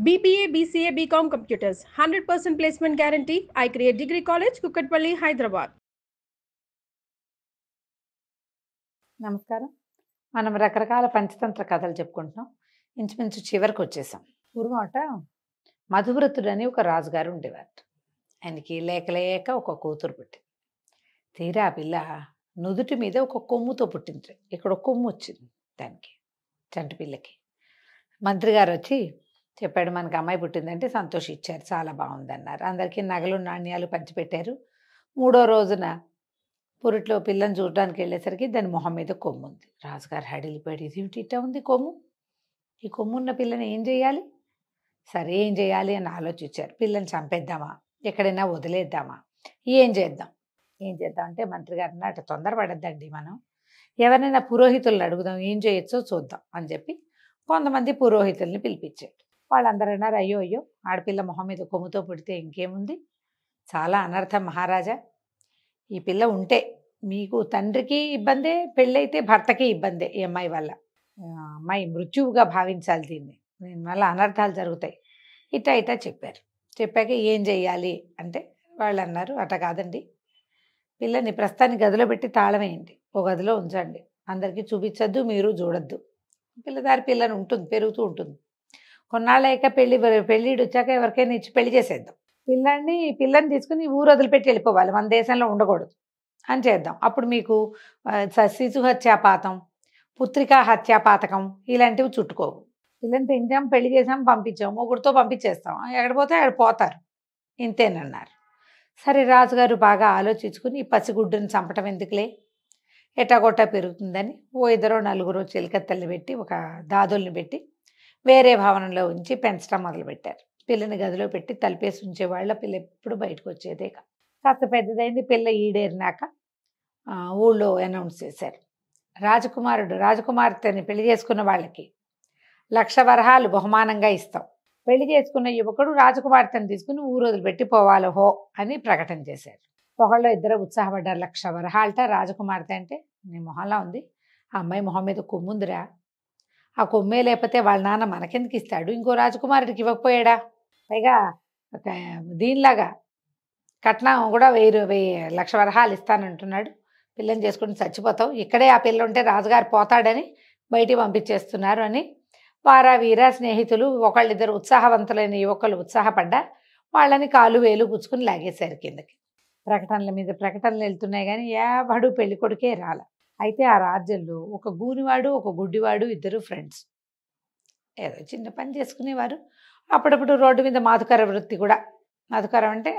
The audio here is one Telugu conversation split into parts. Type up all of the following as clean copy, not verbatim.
BBA, BCA, BCom Computers. 100% placement guarantee. I create Degree College, Kukatpalli, Hyderabad. నమస్కారం. మనం రకరకాల పంచతంత్ర కథలు చెప్పుకుంటున్నాం. ఇంచుమించు చివరికి వచ్చేసాం. పూర్వమట మధువ్రతుడని ఒక రాజుగారు ఉండేవారు. ఆయనకి లేక లేక ఒక కూతురు పుట్టింది. తీరా ఆ పిల్ల నుదుటి మీద ఒక కొమ్ముతో పుట్టింది. ఇక్కడ ఒక కొమ్ము వచ్చింది దానికి, చంటి పిల్లకి. మంత్రి గారు వచ్చి చెప్పాడు, మనకి అమ్మాయి పుట్టిందంటే సంతోషించారు, చాలా బాగుందన్నారు. అందరికీ నగలు నాణ్యాలు పంచిపెట్టారు. 3వ రోజున పురిట్లో పిల్లని చూడడానికి వెళ్ళేసరికి దాని మొహం మీద కొమ్ము ఉంది. రాజుగారు హడిలిపోయాడు, ఇది ఇట్టా ఉంది కొమ్ము, ఈ కొమ్ము ఉన్న పిల్లని ఏం చేయాలి? సరే ఏం చేయాలి అని ఆలోచించారు. పిల్లని చంపేద్దామా, ఎక్కడైనా వదిలేద్దామా, ఏం చేద్దాం అంటే మంత్రి గారు అన్నట్టు తొందరపడద్దండి, మనం ఎవరైనా పురోహితులను అడుగుదాం, ఏం చేయొచ్చో చూద్దాం అని చెప్పి కొంతమంది పురోహితుల్ని పిలిపించాడు. వాళ్ళందరూ అన్నారు, అయ్యో అయ్యో, ఆడపిల్ల మొహం మీద కొమ్ముతో పుడితే ఇంకేముంది, చాలా అనర్థం మహారాజా. ఈ పిల్ల ఉంటే మీకు తండ్రికి ఇబ్బందే, పెళ్ళైతే భర్తకి ఇబ్బందే. ఈ అమ్మాయి వల్ల అమ్మాయి మృత్యువుగా భావించాలి దీన్ని, దీనివల్ల అనర్థాలు జరుగుతాయి. ఇట్టా చెప్పారు. చెప్పాక ఏం చెయ్యాలి అంటే వాళ్ళు అన్నారు, అట కాదండి, పిల్లని ప్రస్తుతానికి గదిలో పెట్టి తాళం వేయండి, ఓ గదిలో ఉంచండి, అందరికీ చూపించద్దు, మీరు చూడొద్దు. పిల్లదారి పిల్లని ఉంటుంది, పెరుగుతూ ఉంటుంది. కొన్నాళ్ళక పెళ్ళిడు వచ్చాక ఎవరికైనా ఇచ్చి పెళ్లి చేసేద్దాం. పిల్లని తీసుకుని ఊరు వదిలిపెట్టి వెళ్ళిపోవాలి, మన దేశంలో ఉండకూడదు అని చేద్దాం. అప్పుడు మీకు శిశు హత్యాపాతం, పుత్రికా హత్యాపాతకం ఇలాంటివి చుట్టుకోవు. పిల్లని పెంచాం, పెళ్లి చేసాం, పంపించాం, మొగుడితో పంపించేస్తాం, ఎక్కడ పోతే అక్కడ పోతారు, ఇంతేనన్నారు. సరే రాజుగారు బాగా ఆలోచించుకుని ఈ పసిగుడ్డుని చంపటం ఎందుకులే, ఎటాగొట్టా పెరుగుతుందని ఓ 2-4 చిలకత్తల్ని పెట్టి, ఒక దాదుల్ని పెట్టి వేరే భవనంలో ఉంచి పెంచడం మొదలుపెట్టారు. పిల్లని గదిలో పెట్టి తలిపేసి ఉంచేవాళ్ళ, పిల్ల ఎప్పుడు బయటకు వచ్చేదే కాదు. కాస్త పెద్దదైంది, పిల్ల ఈడేరినాక ఊళ్ళో అనౌన్స్ చేశారు, రాజకుమార్తెని పెళ్లి చేసుకున్న వాళ్ళకి 1,00,000 వరహాలు బహుమానంగా ఇస్తాం, పెళ్లి చేసుకున్న యువకుడు రాజకుమార్తెను తీసుకుని ఊరు వదిలిపెట్టి పోవాలి హో అని ప్రకటన చేశారు. ఒకళ్ళు ఇద్దరు ఉత్సాహపడ్డారు. 1,00,000 వరహాలట రాజకుమార్తె అంటే నీ మొహంలా ఉంది, ఆ అమ్మాయి మొహం మీద కొమ్ముందిరా, ఆ కొమ్మే లేకపోతే వాళ్ళ నాన్న మనకెందుకు ఇస్తాడు, ఇంకో రాజకుమారుడికి ఇవ్వకపోయాడా, పైగా దీనిలాగా కట్నం కూడా 1,00,000 వరహాలు ఇస్తానంటున్నాడు, పిల్లని చేసుకుని చచ్చిపోతావు, ఇక్కడే ఆ పిల్ల ఉంటే రాజుగారు పోతాడని బయటికి పంపించేస్తున్నారు అని వారా వీర స్నేహితులు ఒకళ్ళిద్దరు ఉత్సాహవంతులైన యువకులు ఉత్సాహపడ్డా వాళ్ళని కాలు వేలు పుచ్చుకుని లాగేశారు కిందకి. ప్రకటనల మీద ప్రకటనలు వెళ్తున్నాయి కానీ ఎవడు పెళ్లి కొడుకే రాల. అయితే ఆ రాజ్యంలో ఒక గూనివాడు, ఒక గుడ్డివాడు, ఇద్దరు ఫ్రెండ్స్, ఏదో చిన్న పని చేసుకునేవారు. అప్పుడప్పుడు రోడ్డు మీద మాధుకర వృత్తి కూడా, మాధుకరం అంటే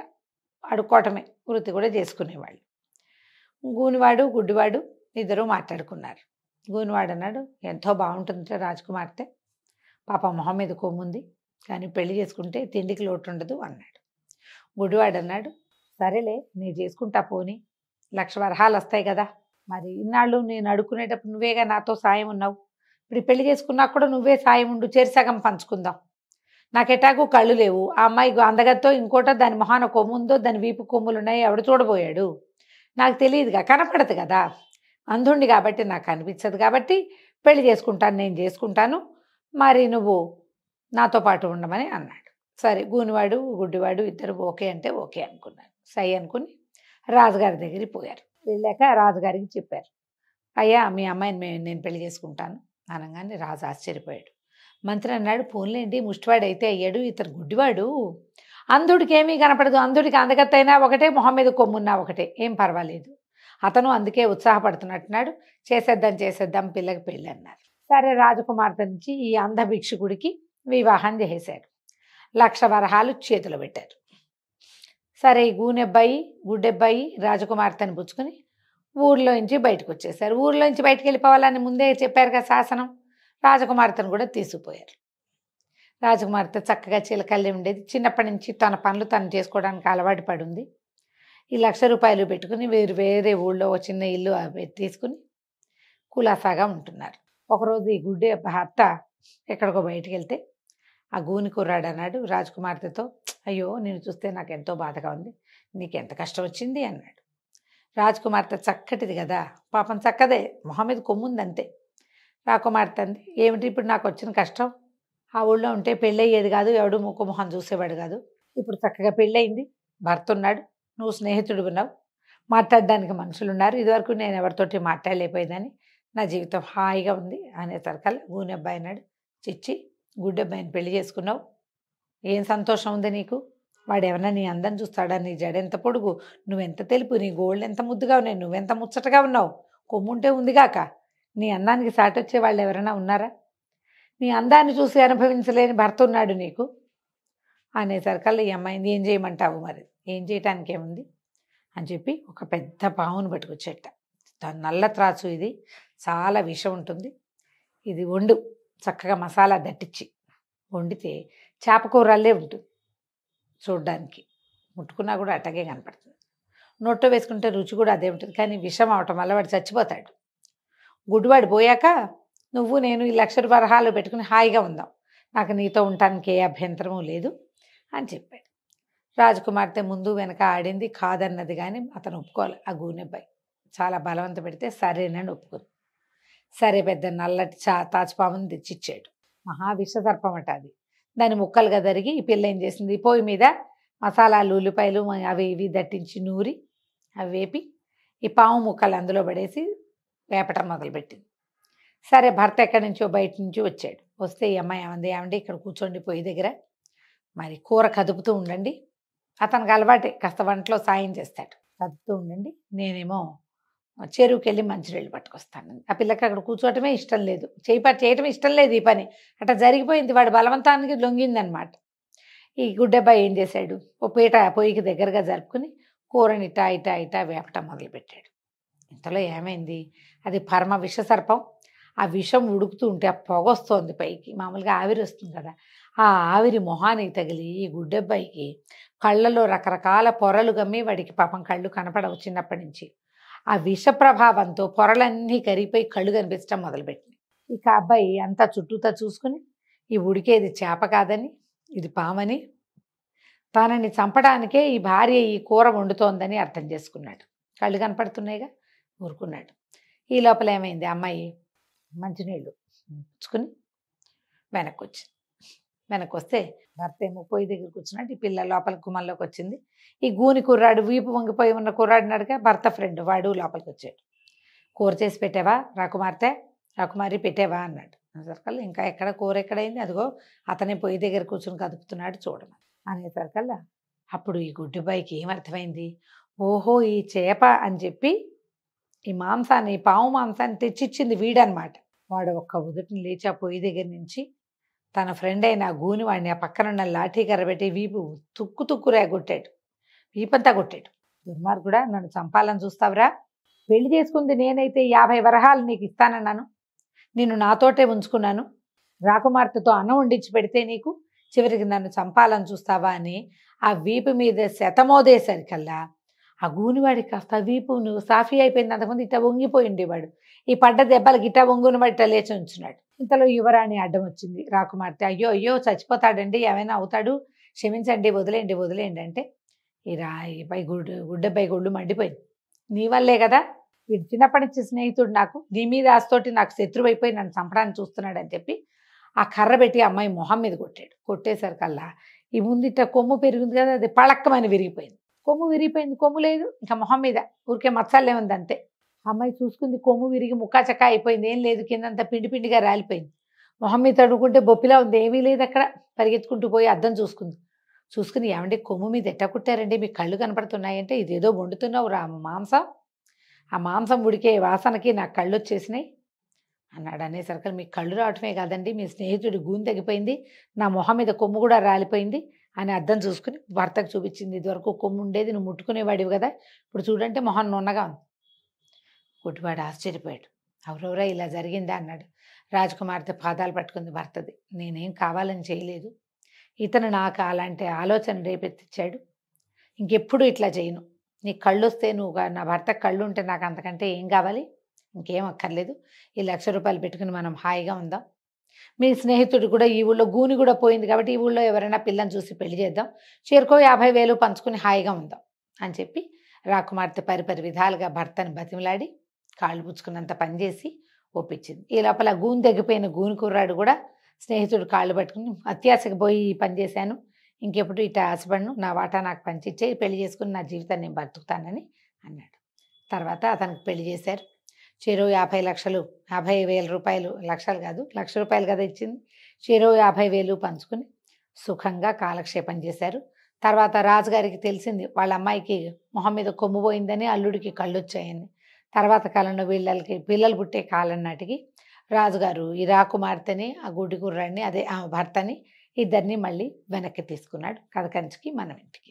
అడుక్కోవటమే వృత్తి కూడా చేసుకునేవాళ్ళు. గూనివాడు గుడ్డివాడు ఇద్దరు మాట్లాడుకున్నారు. గూనివాడు అన్నాడు, ఎంతో బాగుంటుంది రాజకుమార్తె, పాప మొహం మీద కొమ్ముంది, కానీ పెళ్లి చేసుకుంటే తిండికి లోటు ఉండదు అన్నాడు. గుడ్డివాడు అన్నాడు, సరేలే నేను చేసుకుంటా, పోని 1,00,000 వరహాలు వస్తాయి కదా, మరి ఇన్నాళ్ళు నేను అడుక్కునేటప్పుడు నువ్వేగా నాతో సాయం ఉన్నావు, ఇప్పుడు పెళ్లి చేసుకున్నా కూడా నువ్వే సాయం ఉండు, సగం పంచుకుందాం, నాకెటాకు కళ్ళు లేవు, ఆ అమ్మాయి అందగత్తో ఇంకోటో దాని మొహాన కొమ్ముందో దాని వీపు కొమ్ములు ఉన్నాయి, ఎవడు చూడబోయాడు, నాకు తెలియదుగా, కనపడదు కదా, అంధుండి కాబట్టి నాకు కనిపించదు, కాబట్టి పెళ్లి చేసుకుంటాను, నేను చేసుకుంటాను, మరి నువ్వు నాతో పాటు ఉండమని అన్నాడు. సరే గూనివాడు గుడ్డివాడు ఇద్దరు ఓకే అంటే ఓకే అనుకున్నారు. సై అనుకుని రాజుగారి దగ్గరికి పోయారు. వెళ్ళాక రాజుగారికి చెప్పారు, అయ్యా మీ అమ్మాయిని నేను పెళ్లి చేసుకుంటాను అనగానే రాజు ఆశ్చర్యపోయాడు. మంత్రి అన్నాడు, పోన్లేండి ముష్టివాడు అయితే అయ్యాడు, ఇతను గుడ్డివాడు, అంధుడికి ఏమీ కనపడదు, అంధుడికి అందగత్తైనా ఒకటే, మొహం మీద కొమ్మున్నా ఒకటే, ఏం పర్వాలేదు, అతను అందుకే ఉత్సాహపడుతున్నట్టున్నాడు, చేసేద్దాం పిల్లకి పెళ్ళి అన్నారు. సరే రాజకుమార్తె నుంచి ఈ అంధ భిక్షుకుడికి వివాహం చేసేశారు. 1,00,000 వరహాలు చేతిలో పెట్టారు. సరే ఈ గూనెబ్బాయి గుడ్డెబ్బాయి రాజకుమార్తెను పుచ్చుకొని ఊర్లోంచి బయటకు వచ్చేసారు. ఊర్లోంచి బయటకు వెళ్ళిపోవాలని ముందే చెప్పారు కదా శాసనం. రాజకుమార్తెను కూడా తీసుకుపోయారు. రాజకుమార్తె చక్కగా చిలకల్లి ఉండేది, చిన్నప్పటి నుంచి తన పనులు తను చేసుకోవడానికి అలవాటు పడింది. ఈ 1,00,000 రూపాయలు పెట్టుకుని వేరే ఊళ్ళో ఒక చిన్న ఇల్లు తీసుకుని కులాసాగా ఉంటున్నారు. ఒకరోజు ఈ గుడ్డే భర్త ఎక్కడికో బయటికి వెళ్తే ఆ గూని కుర్రాడు అన్నాడు రాజకుమార్తెతో, అయ్యో నేను చూస్తే నాకు ఎంతో బాధగా ఉంది, నీకు ఎంత కష్టం వచ్చింది అన్నాడు. రాజకుమార్తె చక్కటిది కదా, పాపం చక్కదే, మొహం మీద కొమ్ముంది అంతే. రాకుమార్తె అంది, ఏమిటి ఇప్పుడు నాకు వచ్చిన కష్టం, ఆ ఊళ్ళో ఉంటే పెళ్ళయ్యేది కాదు, ఎవడు ముక్కు మొహం చూసేవాడు కాదు. ఇప్పుడు చక్కగా పెళ్ళయింది, భర్త ఉన్నాడు, నువ్వు స్నేహితుడు ఉన్నావు, మాట్లాడడానికి మనుషులున్నారు. ఇదివరకు నేను ఎవరితోటి మాట్లాడలేకపోయేదాన్ని, నా జీవితం హాయిగా ఉంది అనేసరికల్లా గూని అబ్బాయి అన్నాడు, చిచ్చి గుడ్డబ్బాయిని పెళ్లి చేసుకున్నావు, ఏం సంతోషం ఉంది నీకు? వాడేమన్నా నీ అందం చూస్తాడా? నీ జడెంత పొడుగు, నువ్వెంత తెలుపు, నీ గోళ్ళు ఎంత ముద్దుగా ఉన్నాయి, నువ్వెంత ముచ్చటగా ఉన్నావు, కొమ్ముంటే ఉందిగాక, నీ అందానికి సాటొచ్చే వాళ్ళు ఎవరైనా ఉన్నారా? నీ అందాన్ని చూసి అనుభవించలేని భర్త ఉన్నాడు నీకు అనేసరికల్లా ఈ అమ్మాయిని ఏం చేయమంటావు మరి, ఏం చేయటానికి ఏముంది అని చెప్పి ఒక పెద్ద పావును పట్టుకొచ్చేట. దాని నల్ల త్రాసు, ఇది చాలా విషం ఉంటుంది, ఇది వండు, చక్కగా మసాలా దట్టించి వండితే చేపకూరల్లే ఉంటుంది చూడ్డానికి, ముట్టుకున్నా కూడా అట్టగే కనపడుతుంది, నోట్లో వేసుకుంటే రుచి కూడా అదే ఉంటుంది. కానీ విషం అవటం వల్ల వాడు చచ్చిపోతాడు. గుడ్డివాడు పోయాక నువ్వు నేను ఈ 1,00,000 వరహాలు పెట్టుకుని హాయిగా ఉందాం, నాకు నీతో ఉండటానికి ఏ అభ్యంతరము లేదు అని చెప్పాడు. రాజకుమార్తె ముందు వెనక ఆడింది, కాదన్నది, కానీ అతను ఒప్పుకోవాలి. ఆ గూనెబ్బాయి చాలా బలవంత పెడితే సరేనని ఒప్పుకుంది. సరే పెద్ద నల్లటి తాచుపాముని తెచ్చిచ్చాడు. మహావిషసర్పం అట అది. దాని ముక్కలుగా జరిగి ఈ పిల్ల ఏం చేసింది, పొయ్యి మీద మసాలాలు ఉల్లిపాయలు అవి ఇవి దట్టించి నూరి అవి వేపి ఈ పాము ముక్కలు అందులో పడేసి వేపటం మొదలుపెట్టింది. సరే భర్త ఎక్కడి నుంచో బయట నుంచి వచ్చాడు. వస్తే ఈ అమ్మాయి ఏమండి ఇక్కడ కూర్చోండి పొయ్యి దగ్గర, మరి కూర కదుపుతూ ఉండండి, అతనికి అలవాటే కాస్త వంటలో సాయం చేస్తాడు, కదుపుతూ ఉండండి, నేనేమో చెరువుకి వెళ్ళి మంచినీళ్ళు పట్టుకొస్తాను. ఆ పిల్లకి అక్కడ కూర్చోవటమే ఇష్టం లేదు, చేయటం ఇష్టం లేదు ఈ పని, అట్లా జరిగిపోయింది, వాడు బలవంతానికి లొంగిందనమాట. ఈ గుడ్డబ్బాయి ఏం చేశాడు, ఓ పీట పొయ్యికి దగ్గరగా జరుపుకుని కూరని ఇటా ఇటా ఇటా వేపటం మొదలుపెట్టాడు. ఇంతలో ఏమైంది, అది పరమ విషసర్పం, ఆ విషం ఉడుకుతూ ఉంటే ఆ పొగ వస్తోంది పైకి, మామూలుగా ఆవిరి వస్తుంది కదా, ఆ ఆవిరి మొహానికి తగిలి ఈ గుడ్డబ్బాయికి కళ్ళలో రకరకాల పొరలు గమ్మి, వాడికి పాపం కళ్ళు కనపడవు చిన్నప్పటి నుంచి, ఆ విష ప్రభావంతో పొరలన్నీ కరిగిపోయి కళ్ళు కనిపించడం మొదలుపెట్టింది. ఇక అబ్బాయి అంతా చుట్టూతా చూసుకుని ఈ ఉడికేది చేప కాదని, ఇది పామని, తనని చంపడానికే ఈ భార్య ఈ కూర వండుతోందని అర్థం చేసుకున్నాడు. కళ్ళు కనపడుతున్నాయిగా, ఊరుకున్నాడు. ఈ లోపల ఏమైంది, అమ్మాయి మంచినీళ్ళు పుచ్చుకుని వెనక్కి వచ్చింది. వెనక్కి వస్తే భర్త ఏమో పొయ్యి దగ్గర కూర్చున్నాడు, ఈ పిల్ల లోపల గుమ్మంలోకి వచ్చింది. ఈ గూని కుర్రాడు, వీపు వంగిపోయి ఉన్న కుర్రాడిని అడిగా భర్త ఫ్రెండ్, వాడు లోపలికి వచ్చాడు. కూర చేసి పెట్టావా రాకుమారి పెట్టావా అన్నాడు. అనేసరికల్లా ఇంకా ఎక్కడ కూర ఎక్కడైంది, అదిగో అతనే పొయ్యి దగ్గర కూర్చుని కదుపుతున్నాడు చూడమని అనేసరికల్లా అప్పుడు ఈ గుడ్డిబాయికి ఏమర్థమైంది, ఓహో ఈ చేప అని చెప్పి ఈ మాంసాన్ని, ఈ పాము మాంసాన్ని తెచ్చిచ్చింది వీడనమాట. వాడు ఒక్క ఉదుటిని లేచి ఆ పొయ్యి దగ్గర నుంచి తన ఫ్రెండ్ అయిన ఆ గూని వాడిని ఆ పక్కనున్న లాఠీ కర్ర పెట్టి వీపు తుక్కురే కొట్టాడు, వీపంతా కొట్టాడు. దుర్మార్గుడా, నన్ను చంపాలని చూస్తావురా, పెళ్లి చేసుకుంది నేనైతే 50 వరహాలు నీకు ఇస్తానన్నాను, నిన్ను నాతోటే ఉంచుకున్నాను, రాకుమార్తెతో అన్నం వండించి పెడితే నీకు చివరికి నన్ను చంపాలని చూస్తావా అని ఆ వీపు మీద శతమోదేసరికల్లా ఆ గూనివాడికి కాస్త వీపు నువ్వు సాఫీ అయిపోయింది, అంతకుముందు ఇట్లా వంగిపోయి ఉండేవాడు, ఈ పడ్డ దెబ్బలకి ఇట్లా వంగుని వాడు ఇట్లా లేచి ఉంచున్నాడు. ఇంతలో యువరాణి అడ్డం వచ్చింది. రాకుమార్తె అయ్యో అయ్యో చచ్చిపోతాడండి, ఏమైనా అవుతాడు, క్షమించండి, వదిలేయండి అంటే ఈ పై గుడ్డబ్బాయి గుళ్ళు మండిపోయింది. నీ వల్లే కదా, వీడు చిన్నప్పటి నుంచి స్నేహితుడు, నాకు నీ మీద ఆస్తోటి నాకు శత్రువు అయిపోయి నన్ను చంపడానికి చూస్తున్నాడు అని చెప్పి ఆ కర్ర పెట్టి అమ్మాయి మొహం మీద కొట్టాడు. కొట్టేసరికల్లా ఈ ముందిట కొమ్ము పెరిగింది కదా, అది పళక్కమని విరిగిపోయింది. కొమ్ము విరిగిపోయింది, కొమ్ము లేదు, ఇంకా మొహం మీద ఊరికే మచ్చలే ఉంది అంతే. అమ్మాయి చూసుకుంది, కొమ్ము విరిగి ముక్కాచక్క అయిపోయింది, ఏం లేదు, కిందంతా పిండి పిండిగా రాలిపోయింది, మొహం మీద తడుకుంటే బొప్పిలా ఉంది, ఏమీ లేదు అక్కడ. పరిగెత్తుకుంటూ పోయి అద్దం చూసుకుని ఏమంటే కొమ్ము మీద ఎట్ట కుట్టారండి, మీకు కళ్ళు కనపడుతున్నాయంటే, ఇదేదో వండుతున్నావు రా మాంసం, ఆ మాంసం ఉడికే వాసనకి నాకు కళ్ళు వచ్చేసినాయి అన్నాడు. అనేసరికి మీకు కళ్ళు రావటమే కాదండి, మీ స్నేహితుడి గూని తగ్గిపోయింది, నా మొహం మీద కొమ్ము కూడా రాలిపోయింది అని అద్దం చూసుకుని భర్తకు చూపించింది. ఇదివరకు కొమ్ము ఉండేది, నువ్వు ముట్టుకునేవాడివి కదా, ఇప్పుడు చూడంటే మొహం నున్నగా ఉంది. గుడ్డివాడు ఆశ్చర్యపోయాడు. ఎవరెవరా ఇలా జరిగిందా అన్నాడు. రాజకుమార్తె పాదాలు పట్టుకుంది భర్తది. నేనేం కావాలని చేయలేదు, ఇతను నాకు అలాంటి ఆలోచన రేపెత్తిచ్చాడు, ఇంకెప్పుడు ఇట్లా చేయను, నీ కళ్ళు వస్తే నువ్వు నా భర్త కళ్ళు ఉంటే నాకు అంతకంటే ఏం కావాలి, ఇంకేం అక్కర్లేదు, ఈ 1,00,000 రూపాయలు పెట్టుకుని మనం హాయిగా ఉందాం, మీ స్నేహితుడు కూడా ఈ ఊళ్ళో గూని కూడా పోయింది కాబట్టి ఈ ఊళ్ళో ఎవరైనా పిల్లని చూసి పెళ్లి చేద్దాం, చేరుకో 50,000 పంచుకుని హాయిగా ఉందాం అని చెప్పి రాకుమార్తె పరిపరి విధాలుగా భర్తను బతిమలాడి కాళ్ళు పుచ్చుకున్నంత పనిచేసి ఒప్పించింది. ఈ లోపల గూని తగ్గిపోయిన గూని కుర్రాడు కూడా స్నేహితుడు కాళ్ళు పట్టుకుని అత్యాశకు పోయి ఈ పని చేశాను, ఇంకెప్పుడు ఇట ఆశపడను, నా వాటా నాకు పంచిచ్చేయి, పెళ్లి చేసుకుని నా జీవితాన్ని నేను బతుకుతానని అన్నాడు. తర్వాత అతనికి పెళ్లి చేశారు. చెరో 50,00,000, 50,000 రూపాయలు, లక్షలు కాదు, ₹1,00,000 కదా ఇచ్చింది, చెరో 50,000 పంచుకుని సుఖంగా కాలక్షేపం చేశారు. తర్వాత రాజుగారికి తెలిసింది వాళ్ళ అమ్మాయికి మొహం మీద కొమ్ము పోయిందని, అల్లుడికి కళ్ళు వచ్చాయని. తర్వాత కాలంలో వీళ్ళకి పిల్లలు పుట్టే కాలం నాటికి రాజుగారు ఈ రాకుమార్తెని, ఆ గుడ్డి కుర్రాడిని, అదే ఆ భర్తని, ఇద్దరిని మళ్ళీ వెనక్కి తీసుకున్నాడు. కథ కంచికి మనం ఇంటికి.